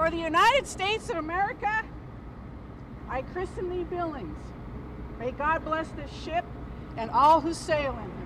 For the United States of America, I christen thee Billings. May God bless this ship and all who sail in her.